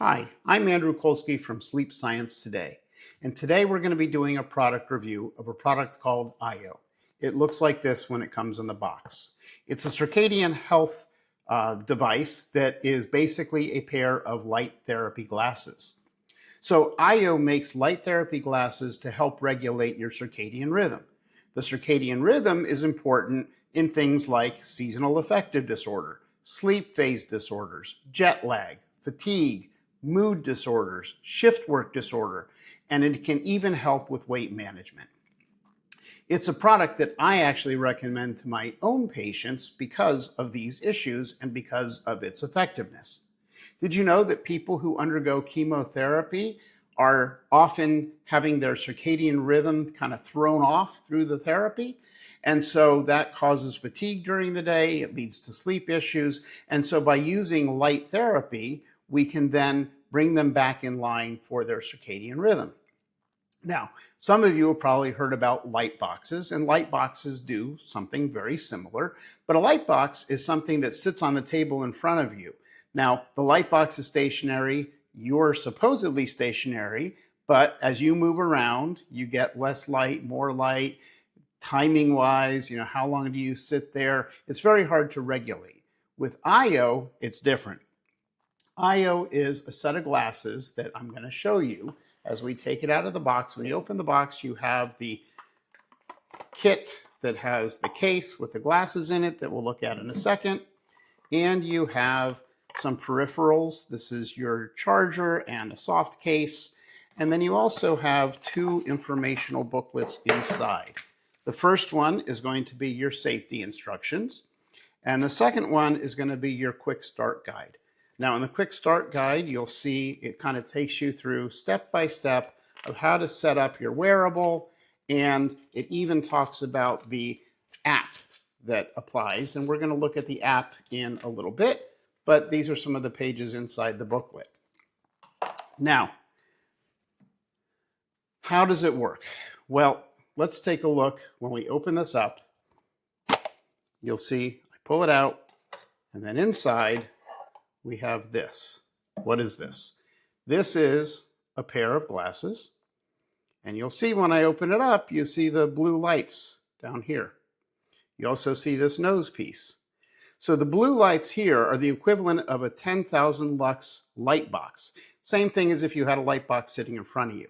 Hi, I'm Andrew Colsky from Sleep Science Today, and today we're going to be doing a product review of a product called AYO. It looks like this when it comes in the box. It's a circadian health device that is basically a pair of light therapy glasses. So AYO makes light therapy glasses to help regulate your circadian rhythm. The circadian rhythm is important in things like seasonal affective disorder, sleep phase disorders, jet lag, fatigue, mood disorders, shift work disorder, and it can even help with weight management. It's a product that I actually recommend to my own patients because of these issues and because of its effectiveness. Did you know that people who undergo chemotherapy are often having their circadian rhythm kind of thrown off through the therapy? And so that causes fatigue during the day, it leads to sleep issues. And so by using light therapy, we can then bring them back in line for their circadian rhythm. Now, some of you have probably heard about light boxes, and light boxes do something very similar, but a light box is something that sits on the table in front of you. Now, the light box is stationary, you're supposedly stationary, but as you move around, you get less light, more light. Timing wise, how long do you sit there? It's very hard to regulate. With AYO, it's different. AYO is a set of glasses that I'm going to show you as we take it out of the box. When you open the box, you have the kit that has the case with the glasses in it that we'll look at in a second. And you have some peripherals. This is your charger and a soft case. And then you also have two informational booklets inside. The first one is going to be your safety instructions. And the second one is going to be your quick start guide. Now, in the quick start guide, you'll see it kind of takes you through step by step of how to set up your wearable. And it even talks about the app that applies. And we're going to look at the app in a little bit, but these are some of the pages inside the booklet. Now, how does it work? Well, let's take a look. When we open this up, you'll see I pull it out, and then inside we have this. What is this? This is a pair of glasses, and you'll see when I open it up, you see the blue lights down here. You also see this nose piece. So the blue lights here are the equivalent of a 10,000 lux light box. Same thing as if you had a light box sitting in front of you.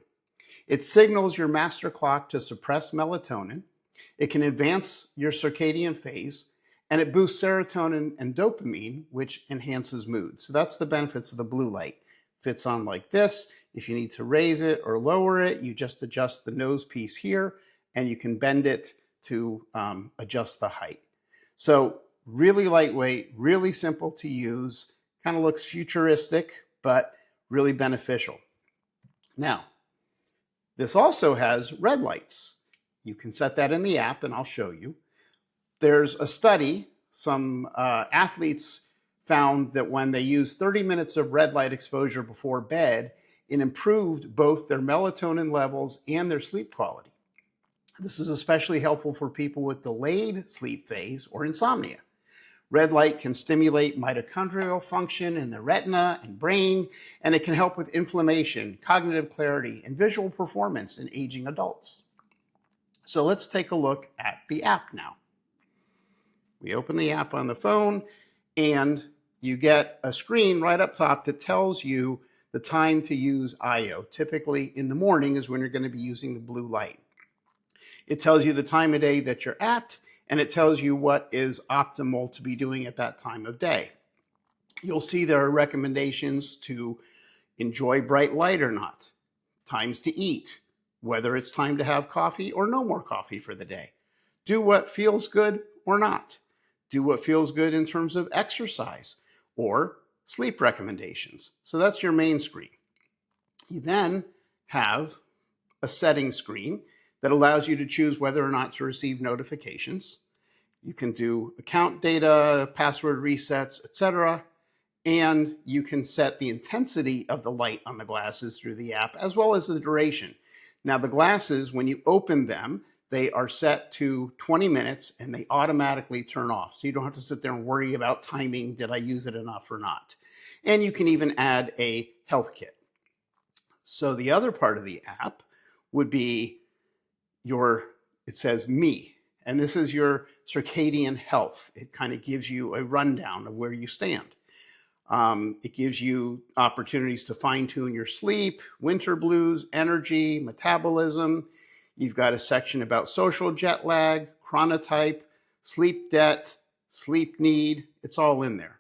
It signals your master clock to suppress melatonin. It can advance your circadian phase, and it boosts serotonin and dopamine, which enhances mood. So that's the benefits of the blue light. Fits on like this. If you need to raise it or lower it, you just adjust the nose piece here, and you can bend it to adjust the height. So really lightweight, really simple to use, kind of looks futuristic, but really beneficial. Now, this also has red lights. You can set that in the app, and I'll show you. There's a study, some athletes found that when they used 30 minutes of red light exposure before bed, it improved both their melatonin levels and their sleep quality. This is especially helpful for people with delayed sleep phase or insomnia. Red light can stimulate mitochondrial function in the retina and brain, and it can help with inflammation, cognitive clarity, and visual performance in aging adults. So let's take a look at the app now. We open the app on the phone, and you get a screen right up top that tells you the time to use AYO. Typically in the morning is when you're going to be using the blue light. It tells you the time of day that you're at, and it tells you what is optimal to be doing at that time of day. You'll see there are recommendations to enjoy bright light or not, times to eat, whether it's time to have coffee or no more coffee for the day, do what feels good or not, do what feels good in terms of exercise or sleep recommendations. So that's your main screen. You then have a settings screen that allows you to choose whether or not to receive notifications. You can do account data, password resets, etc. And you can set the intensity of the light on the glasses through the app, as well as the duration. Now, the glasses, when you open them, they are set to 20 minutes and they automatically turn off. So you don't have to sit there and worry about timing. Did I use it enough or not? And you can even add a health kit. So the other part of the app would be it says me, and this is your circadian health. It kind of gives you a rundown of where you stand. It gives you opportunities to fine tune your sleep, winter blues, energy, metabolism. You've got a section about social jet lag, chronotype, sleep debt, sleep need. It's all in there.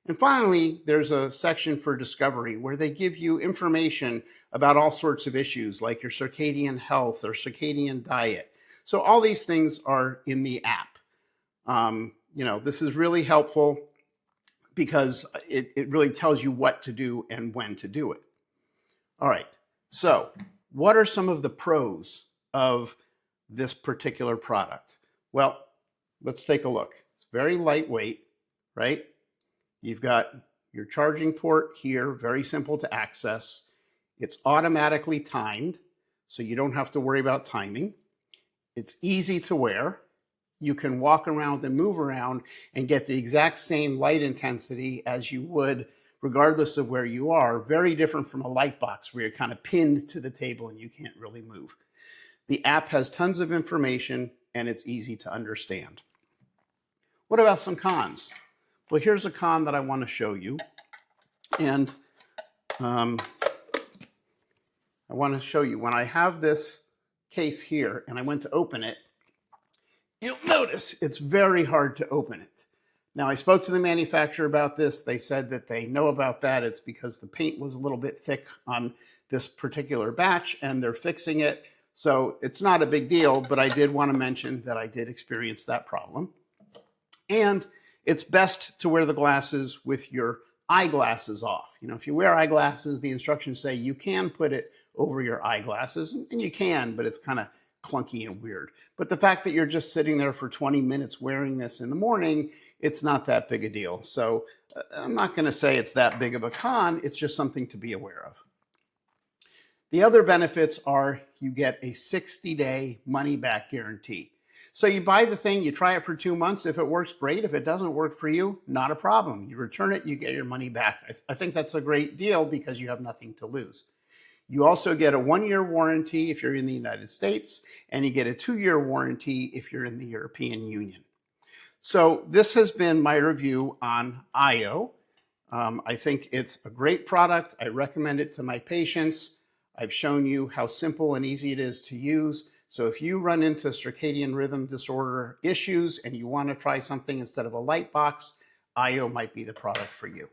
And finally, there's a section for discovery where they give you information about all sorts of issues like your circadian health or circadian diet. So all these things are in the app. This is really helpful because it really tells you what to do and when to do it. All right, so what are some of the pros of this particular product? Well, let's take a look. It's very lightweight, right? You've got your charging port here, very simple to access. It's automatically timed, so you don't have to worry about timing. It's easy to wear. You can walk around and move around and get the exact same light intensity as you would regardless of where you are. Very different from a light box where you're kind of pinned to the table and you can't really move. The app has tons of information and it's easy to understand. What about some cons? Well, here's a con that I want to show you. And I want to show you when I have this case here and I went to open it, you'll notice it's very hard to open it. Now, I spoke to the manufacturer about this. They said that they know about that. It's because the paint was a little bit thick on this particular batch and they're fixing it. So it's not a big deal, but I did want to mention that I did experience that problem. And it's best to wear the glasses with your eyeglasses off. If you wear eyeglasses, the instructions say you can put it over your eyeglasses, and you can, but it's kind of clunky and weird. But the fact that you're just sitting there for 20 minutes wearing this in the morning, it's not that big a deal. So I'm not going to say it's that big of a con. It's just something to be aware of. The other benefits are you get a 60-day money-back guarantee. So you buy the thing, you try it for 2 months. If it works, great. If it doesn't work for you, not a problem. You return it, you get your money back. I think that's a great deal because you have nothing to lose. You also get a 1-year warranty if you're in the United States, and you get a 2-year warranty if you're in the European Union. So this has been my review on AYO. I think it's a great product. I recommend it to my patients. I've shown you how simple and easy it is to use. So if you run into circadian rhythm disorder issues and you want to try something instead of a light box, AYO might be the product for you.